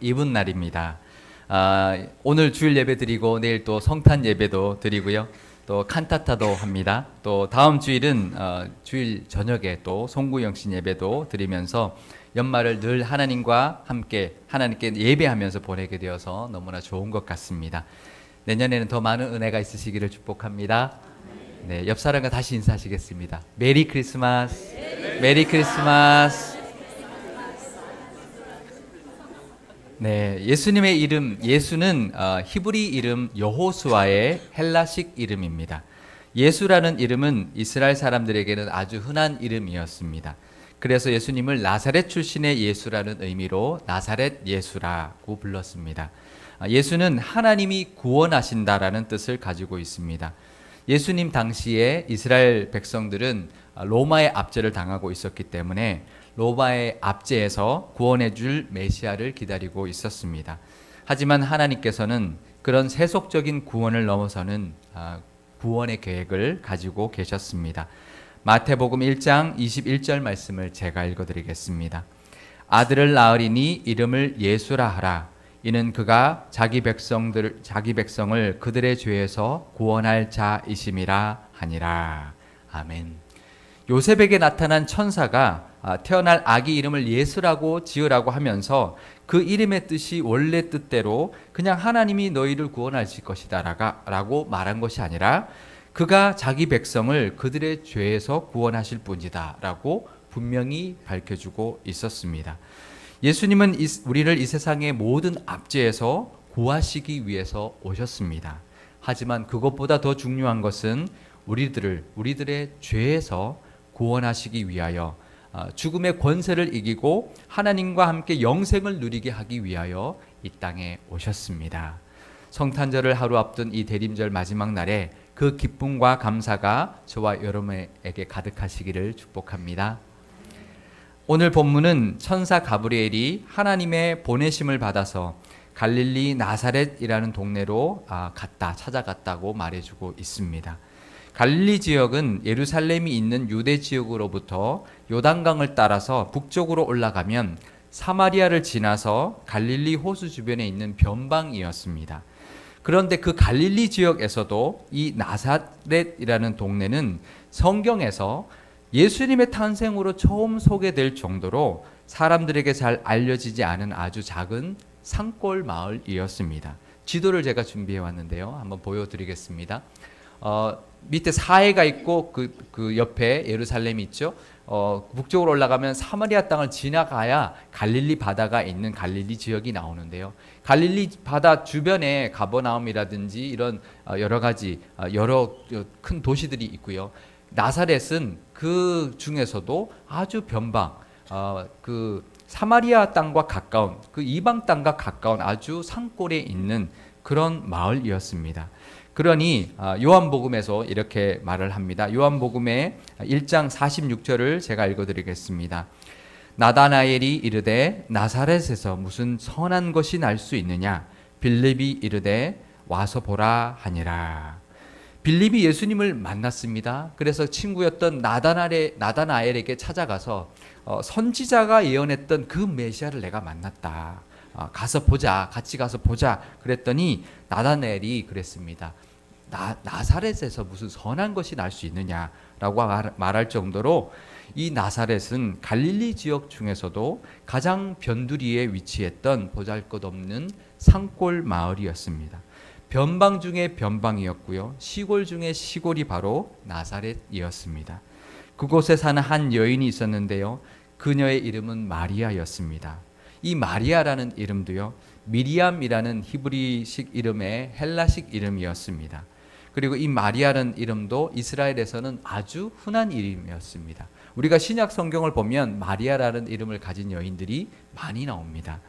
입은 날입니다. 오늘 주일 예배 드리고 내일 또 성탄 예배도 드리고요. 또 칸타타도 합니다. 또 다음 주일은 주일 저녁에 또 송구영신 예배도 드리면서 연말을 늘 하나님과 함께 하나님께 예배하면서 보내게 되어서 너무나 좋은 것 같습니다. 내년에는 더 많은 은혜가 있으시기를 축복합니다. 네, 옆 사람과 다시 인사하시겠습니다. 메리 크리스마스. 메리 크리스마스. 네, 예수님의 이름, 예수는 히브리 이름 여호수아의 헬라식 이름입니다. 예수라는 이름은 이스라엘 사람들에게는 아주 흔한 이름이었습니다. 그래서 예수님을 나사렛 출신의 예수라는 의미로 나사렛 예수라고 불렀습니다. 예수는 하나님이 구원하신다라는 뜻을 가지고 있습니다. 예수님 당시에 이스라엘 백성들은 로마의 압제를 당하고 있었기 때문에 로마의 압제에서 구원해 줄 메시아를 기다리고 있었습니다. 하지만 하나님께서는 그런 세속적인 구원을 넘어서는 구원의 계획을 가지고 계셨습니다. 마태복음 1장 21절 말씀을 제가 읽어드리겠습니다. 아들을 낳으리니 이름을 예수라 하라. 이는 그가 자기 백성을 그들의 죄에서 구원할 자이심이라 하니라. 아멘. 요셉에게 나타난 천사가 태어날 아기 이름을 예수라고 지으라고 하면서 그 이름의 뜻이 원래 뜻대로 그냥 하나님이 너희를 구원하실 것이다 라고 말한 것이 아니라 그가 자기 백성을 그들의 죄에서 구원하실 분이다 라고 분명히 밝혀주고 있었습니다. 예수님은 우리를 이 세상의 모든 압제에서 구하시기 위해서 오셨습니다. 하지만 그것보다 더 중요한 것은 우리들의 죄에서 구원하시기 위하여 죽음의 권세를 이기고 하나님과 함께 영생을 누리게 하기 위하여 이 땅에 오셨습니다. 성탄절을 하루 앞둔 이 대림절 마지막 날에 그 기쁨과 감사가 저와 여러분에게 가득하시기를 축복합니다. 오늘 본문은 천사 가브리엘이 하나님의 보내심을 받아서 갈릴리 나사렛이라는 동네로 찾아갔다고 말해주고 있습니다. 갈릴리 지역은 예루살렘이 있는 유대 지역으로부터 요단강을 따라서 북쪽으로 올라가면 사마리아를 지나서 갈릴리 호수 주변에 있는 변방이었습니다. 그런데 그 갈릴리 지역에서도 이 나사렛이라는 동네는 성경에서 예수님의 탄생으로 처음 소개될 정도로 사람들에게 잘 알려지지 않은 아주 작은 산골 마을이었습니다. 지도를 제가 준비해 왔는데요. 한번 보여드리겠습니다. 밑에 사해가 있고 그 옆에 예루살렘이 있죠. 북쪽으로 올라가면 사마리아 땅을 지나가야 갈릴리 바다가 있는 갈릴리 지역이 나오는데요. 갈릴리 바다 주변에 가버나움이라든지 이런 여러 가지 큰 도시들이 있고요. 나사렛은 그 중에서도 아주 변방, 그 사마리아 땅과 가까운 그 이방 땅과 가까운 아주 산골에 있는 그런 마을이었습니다. 그러니 요한복음에서 이렇게 말을 합니다. 요한복음의 1장 46절을 제가 읽어드리겠습니다. 나다나엘이 이르되 나사렛에서 무슨 선한 것이 날 수 있느냐? 빌립이 이르되 와서 보라 하니라. 빌립이 예수님을 만났습니다. 그래서 친구였던 나다나엘에게 찾아가서 선지자가 예언했던 그 메시아를 내가 만났다. 가서 보자. 같이 가서 보자. 그랬더니 나다나엘이 그랬습니다. 나사렛에서 무슨 선한 것이 날 수 있느냐라고 말할 정도로 이 나사렛은 갈릴리 지역 중에서도 가장 변두리에 위치했던 보잘것없는 산골 마을이었습니다. 변방 중에 변방이었고요. 시골 중에 시골이 바로 나사렛이었습니다. 그곳에 사는 한 여인이 있었는데요. 그녀의 이름은 마리아였습니다. 이 마리아라는 이름도요. 미리암이라는 히브리식 이름의 헬라식 이름이었습니다. 그리고 이 마리아라는 이름도 이스라엘에서는 아주 흔한 이름이었습니다. 우리가 신약 성경을 보면 마리아라는 이름을 가진 여인들이 많이 나옵니다.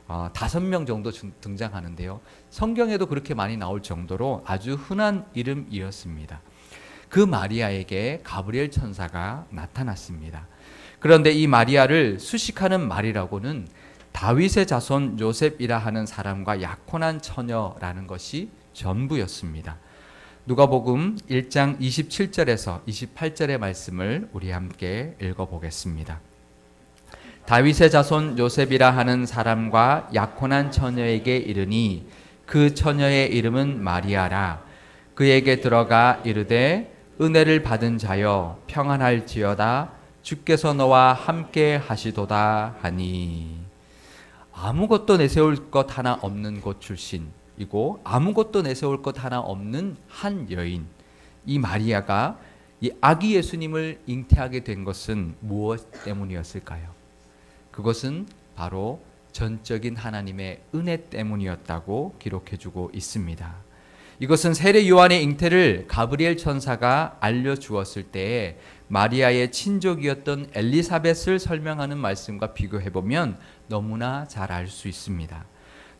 5명 정도 등장하는데요. 성경에도 그렇게 많이 나올 정도로 아주 흔한 이름이었습니다. 그 마리아에게 가브리엘 천사가 나타났습니다. 그런데 이 마리아를 수식하는 말이라고는 다윗의 자손 요셉이라 하는 사람과 약혼한 처녀라는 것이 전부였습니다. 누가복음 1장 27절에서 28절의 말씀을 우리 함께 읽어보겠습니다. 다윗의 자손 요셉이라 하는 사람과 약혼한 처녀에게 이르니 그 처녀의 이름은 마리아라. 그에게 들어가 이르되 은혜를 받은 자여 평안할지어다. 주께서 너와 함께 하시도다 하니. 아무것도 내세울 것 하나 없는 곳 출신이고 아무것도 내세울 것 하나 없는 한 여인, 이 마리아가 이 아기 예수님을 잉태하게 된 것은 무엇 때문이었을까요? 그것은 바로 전적인 하나님의 은혜 때문이었다고 기록해주고 있습니다. 이것은 세례 요한의 잉태를 가브리엘 천사가 알려주었을 때에 마리아의 친족이었던 엘리사벳을 설명하는 말씀과 비교해보면 너무나 잘 알 수 있습니다.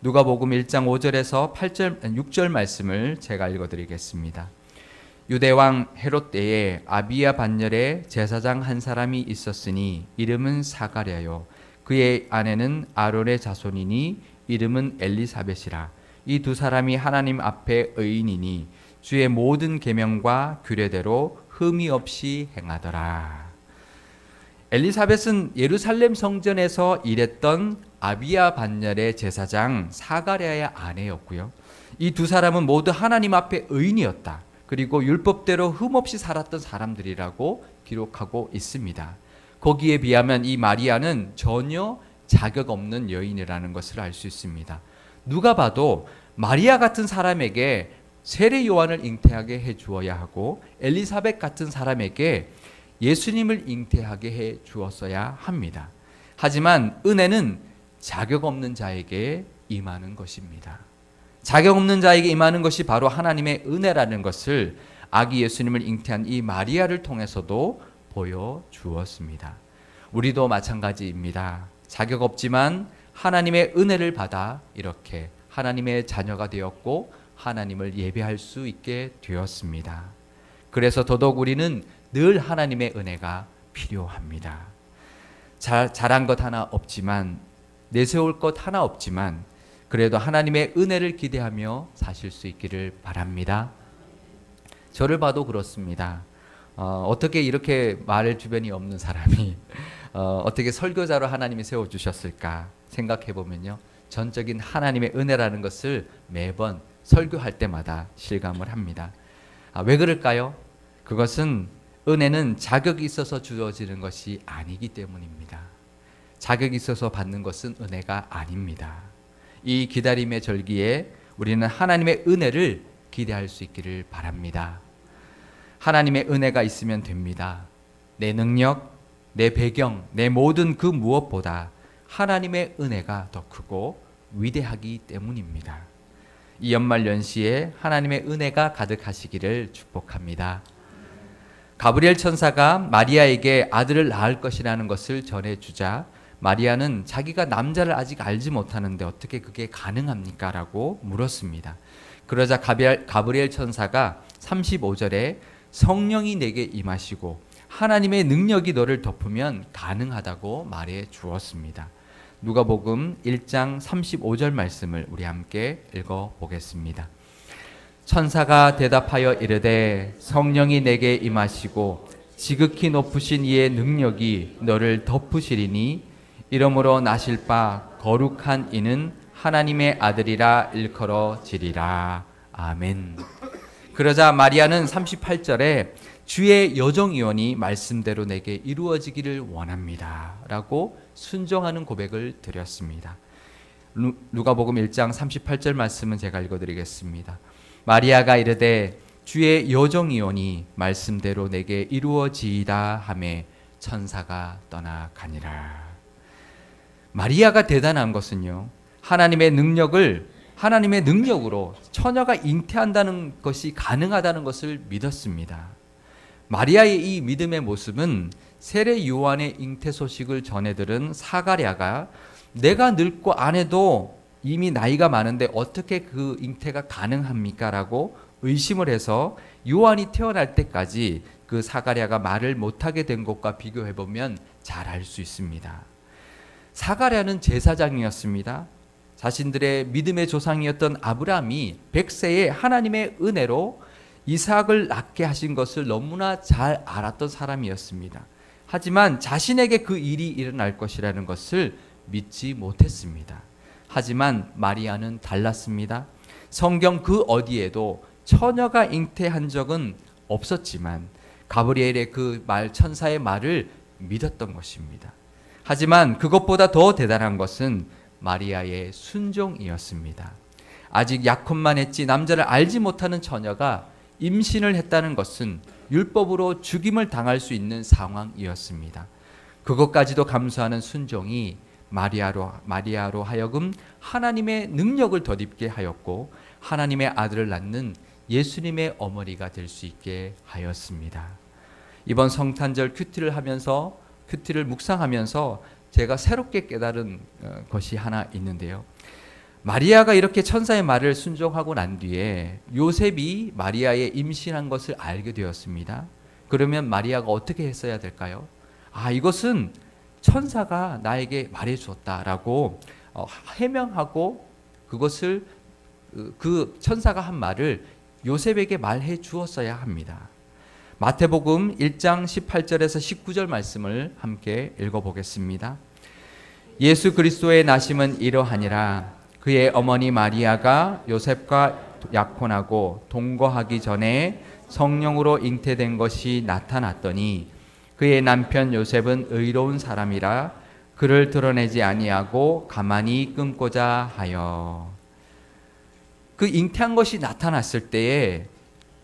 누가복음 1장 5절에서 6절 말씀을 제가 읽어드리겠습니다. 유대왕 헤롯 때에 아비야 반열에 제사장 한 사람이 있었으니 이름은 사가랴요. 그의 아내는 아론의 자손이니 이름은 엘리사벳이라. 이 두 사람이 하나님 앞에 의인이니 주의 모든 계명과 규례대로 흠이 없이 행하더라. 엘리사벳은 예루살렘 성전에서 일했던 아비야 반열의 제사장 사가랴의 아내였고요. 이 두 사람은 모두 하나님 앞에 의인이었다. 그리고 율법대로 흠없이 살았던 사람들이라고 기록하고 있습니다. 거기에 비하면 이 마리아는 전혀 자격 없는 여인이라는 것을 알 수 있습니다. 누가 봐도 마리아 같은 사람에게 세례 요한을 잉태하게 해 주어야 하고 엘리사벳 같은 사람에게 예수님을 잉태하게 해 주었어야 합니다. 하지만 은혜는 자격 없는 자에게 임하는 것입니다. 자격 없는 자에게 임하는 것이 바로 하나님의 은혜라는 것을 아기 예수님을 잉태한 이 마리아를 통해서도 보여주었습니다. 우리도 마찬가지입니다. 자격 없지만 하나님의 은혜를 받아 이렇게 하나님의 자녀가 되었고 하나님을 예배할 수 있게 되었습니다. 그래서 더더욱 우리는 늘 하나님의 은혜가 필요합니다. 잘한 것 하나 없지만, 내세울 것 하나 없지만 그래도 하나님의 은혜를 기대하며 사실 수 있기를 바랍니다. 저를 봐도 그렇습니다. 어떻게 이렇게 말 주변이 없는 사람이 어떻게 설교자로 하나님이 세워주셨을까 생각해 보면요, 전적인 하나님의 은혜라는 것을 매번 설교할 때마다 실감을 합니다. 왜 그럴까요? 그것은 은혜는 자격이 있어서 주어지는 것이 아니기 때문입니다. 자격이 있어서 받는 것은 은혜가 아닙니다. 이 기다림의 절기에 우리는 하나님의 은혜를 기대할 수 있기를 바랍니다. 하나님의 은혜가 있으면 됩니다. 내 능력, 내 배경, 내 모든 그 무엇보다 하나님의 은혜가 더 크고 위대하기 때문입니다. 이 연말연시에 하나님의 은혜가 가득하시기를 축복합니다. 가브리엘 천사가 마리아에게 아들을 낳을 것이라는 것을 전해주자 마리아는 자기가 남자를 아직 알지 못하는데 어떻게 그게 가능합니까? 라고 물었습니다. 그러자 가브리엘 천사가 35절에 성령이 내게 임하시고 하나님의 능력이 너를 덮으면 가능하다고 말해 주었습니다. 누가복음 1장 35절 말씀을 우리 함께 읽어보겠습니다. 천사가 대답하여 이르되 성령이 내게 임하시고 지극히 높으신 이의 능력이 너를 덮으시리니 이러므로 나실 바 거룩한 이는 하나님의 아들이라 일컬어지리라. 아멘. 그러자 마리아는 38절에 주의 여정이오니 말씀대로 내게 이루어지기를 원합니다 라고 순종하는 고백을 드렸습니다. 누가복음 1장 38절 말씀은 제가 읽어드리겠습니다. 마리아가 이르되 주의 여정이오니 말씀대로 내게 이루어지이다 하매 천사가 떠나가니라. 마리아가 대단한 것은요, 하나님의 능력으로 처녀가 잉태한다는 것이 가능하다는 것을 믿었습니다. 마리아의 이 믿음의 모습은 세례 요한의 잉태 소식을 전해들은 사가랴가 내가 늙고 아내도 이미 나이가 많은데 어떻게 그 잉태가 가능합니까? 라고 의심을 해서 요한이 태어날 때까지 그 사가랴가 말을 못하게 된 것과 비교해보면 잘 알 수 있습니다. 사가랴는 제사장이었습니다. 자신들의 믿음의 조상이었던 아브라함이 100세에 하나님의 은혜로 이삭을 낳게 하신 것을 너무나 잘 알았던 사람이었습니다. 하지만 자신에게 그 일이 일어날 것이라는 것을 믿지 못했습니다. 하지만 마리아는 달랐습니다. 성경 그 어디에도 처녀가 잉태한 적은 없었지만 가브리엘의 그 천사의 말을 믿었던 것입니다. 하지만 그것보다 더 대단한 것은 마리아의 순종이었습니다. 아직 약혼만 했지 남자를 알지 못하는 처녀가 임신을 했다는 것은 율법으로 죽임을 당할 수 있는 상황이었습니다. 그것까지도 감수하는 순종이 마리아로 하여금 하나님의 능력을 덧입게 하였고 하나님의 아들을 낳는 예수님의 어머니가 될 수 있게 하였습니다. 이번 성탄절 큐티를 묵상하면서 제가 새롭게 깨달은 것이 하나 있는데요. 마리아가 이렇게 천사의 말을 순종하고 난 뒤에 요셉이 마리아의 임신한 것을 알게 되었습니다. 그러면 마리아가 어떻게 했어야 될까요? 이것은 천사가 나에게 말해 주었다라고 해명하고 그것을 그 천사가 한 말을 요셉에게 말해 주었어야 합니다. 마태복음 1장 18절에서 19절 말씀을 함께 읽어보겠습니다. 예수 그리스도의 나심은 이러하니라. 그의 어머니 마리아가 요셉과 약혼하고 동거하기 전에 성령으로 잉태된 것이 나타났더니 그의 남편 요셉은 의로운 사람이라 그를 드러내지 아니하고 가만히 끊고자 하여. 그 잉태한 것이 나타났을 때에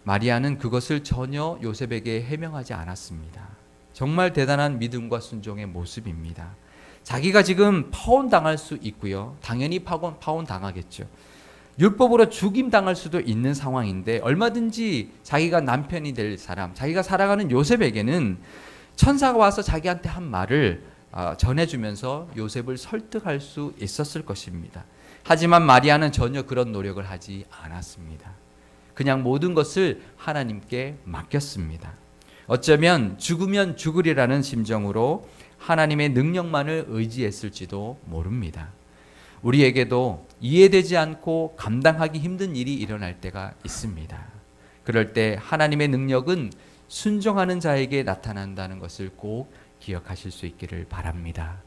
마리아는 그것을 전혀 요셉에게 해명하지 않았습니다. 정말 대단한 믿음과 순종의 모습입니다. 자기가 지금 파혼당할 수 있고요. 당연히 파혼당하겠죠. 율법으로 죽임당할 수도 있는 상황인데 얼마든지 자기가 남편이 될 사람, 자기가 살아가는 요셉에게는 천사가 와서 자기한테 한 말을 전해주면서 요셉을 설득할 수 있었을 것입니다. 하지만 마리아는 전혀 그런 노력을 하지 않았습니다. 그냥 모든 것을 하나님께 맡겼습니다. 어쩌면 죽으면 죽으리라는 심정으로 하나님의 능력만을 의지했을지도 모릅니다. 우리에게도 이해되지 않고 감당하기 힘든 일이 일어날 때가 있습니다. 그럴 때 하나님의 능력은 순종하는 자에게 나타난다는 것을 꼭 기억하실 수 있기를 바랍니다.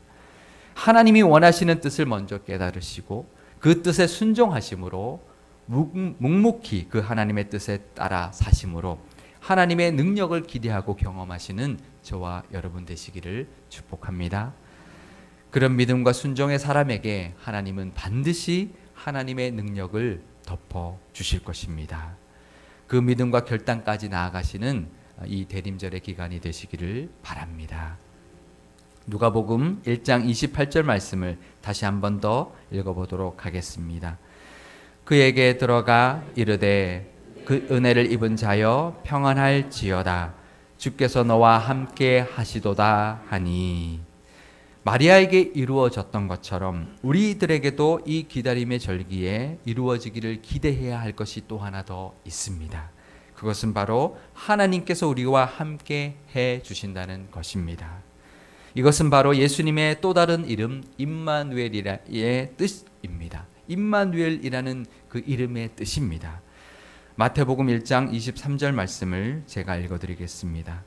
하나님이 원하시는 뜻을 먼저 깨달으시고 그 뜻에 순종하심으로 묵묵히 그 하나님의 뜻에 따라 사심으로 하나님의 능력을 기대하고 경험하시는 저와 여러분 되시기를 축복합니다. 그런 믿음과 순종의 사람에게 하나님은 반드시 하나님의 능력을 덮어 주실 것입니다. 그 믿음과 결단까지 나아가시는 이 대림절의 기간이 되시기를 바랍니다. 누가복음 1장 28절 말씀을 다시 한 번 더 읽어보도록 하겠습니다. 그에게 들어가 이르되 그 은혜를 입은 자여 평안할지어다. 주께서 너와 함께 하시도다 하니. 마리아에게 이루어졌던 것처럼 우리들에게도 이 기다림의 절기에 이루어지기를 기대해야 할 것이 또 하나 더 있습니다. 그것은 바로 하나님께서 우리와 함께 해 주신다는 것입니다. 이것은 바로 예수님의 또 다른 이름 임마누엘의 뜻입니다. 임마누엘이라는 그 이름의 뜻입니다. 마태복음 1장 23절 말씀을 제가 읽어드리겠습니다.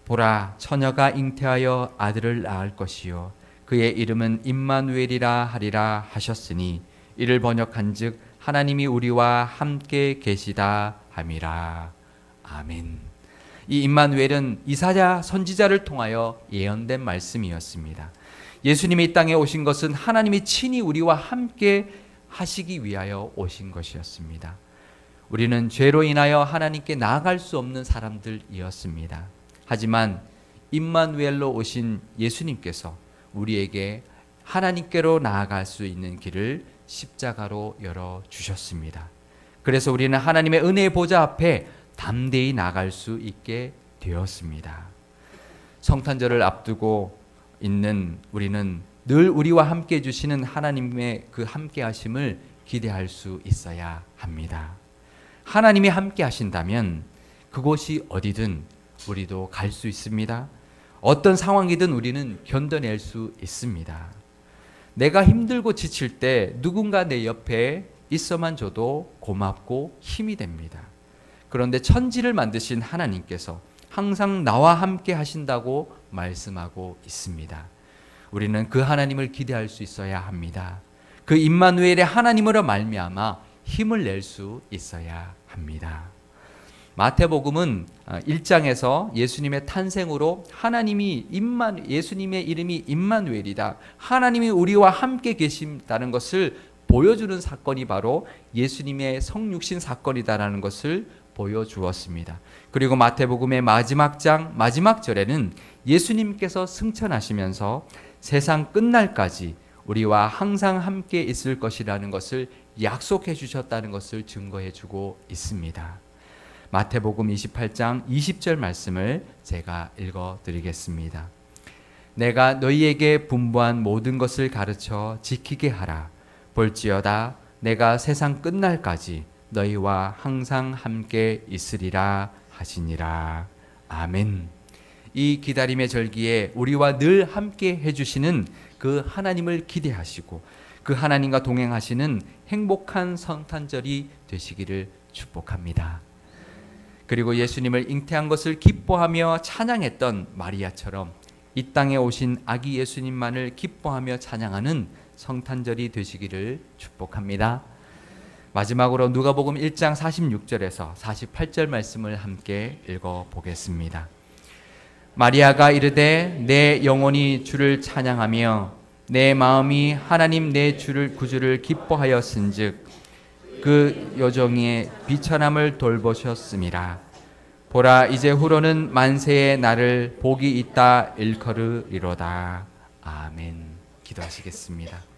보라, 처녀가 잉태하여 아들을 낳을 것이요 그의 이름은 임마누엘이라 하리라 하셨으니 이를 번역한즉 하나님이 우리와 함께 계시다 함이라. 아멘. 이 임마누엘은 이사야 선지자를 통하여 예언된 말씀이었습니다. 예수님이 이 땅에 오신 것은 하나님이 친히 우리와 함께 하시기 위하여 오신 것이었습니다. 우리는 죄로 인하여 하나님께 나아갈 수 없는 사람들이었습니다. 하지만 임마누엘로 오신 예수님께서 우리에게 하나님께로 나아갈 수 있는 길을 십자가로 열어주셨습니다. 그래서 우리는 하나님의 은혜의 보좌 앞에 담대히 나갈 수 있게 되었습니다. 성탄절을 앞두고 있는 우리는 늘 우리와 함께 해주시는 하나님의 그 함께 하심을 기대할 수 있어야 합니다. 하나님이 함께 하신다면 그곳이 어디든 우리도 갈 수 있습니다. 어떤 상황이든 우리는 견뎌낼 수 있습니다. 내가 힘들고 지칠 때 누군가 내 옆에 있어만 줘도 고맙고 힘이 됩니다. 그런데 천지를 만드신 하나님께서 항상 나와 함께 하신다고 말씀하고 있습니다. 우리는 그 하나님을 기대할 수 있어야 합니다. 그 임마누엘의 하나님으로 말미암아 힘을 낼 수 있어야 합니다. 마태복음은 1장에서 예수님의 탄생으로 예수님의 이름이 임마누엘이다, 하나님이 우리와 함께 계신다는 것을 보여주는 사건이 바로 예수님의 성육신 사건이다라는 것을 보여주었습니다. 그리고 마태복음의 마지막 장 마지막 절에는 예수님께서 승천하시면서 세상 끝날까지 우리와 항상 함께 있을 것이라는 것을 약속해 주셨다는 것을 증거해 주고 있습니다. 마태복음 28장 20절 말씀을 제가 읽어 드리겠습니다. 내가 너희에게 분부한 모든 것을 가르쳐 지키게 하라. 볼지어다 내가 세상 끝날까지 너희와 항상 함께 있으리라 하시니라. 아멘. 이 기다림의 절기에 우리와 늘 함께 해주시는 그 하나님을 기대하시고 그 하나님과 동행하시는 행복한 성탄절이 되시기를 축복합니다. 그리고 예수님을 잉태한 것을 기뻐하며 찬양했던 마리아처럼 이 땅에 오신 아기 예수님만을 기뻐하며 찬양하는 성탄절이 되시기를 축복합니다. 마지막으로 누가복음 1장 46절에서 48절 말씀을 함께 읽어보겠습니다. 마리아가 이르되 내 영혼이 주를 찬양하며 내 마음이 하나님 내 주를 구주를 기뻐하였은즉 그 여종의 비천함을 돌보셨음이라. 보라 이제 후로는 만세의 날을 복이 있다 일컬으리로다. 아멘. 기도하시겠습니다.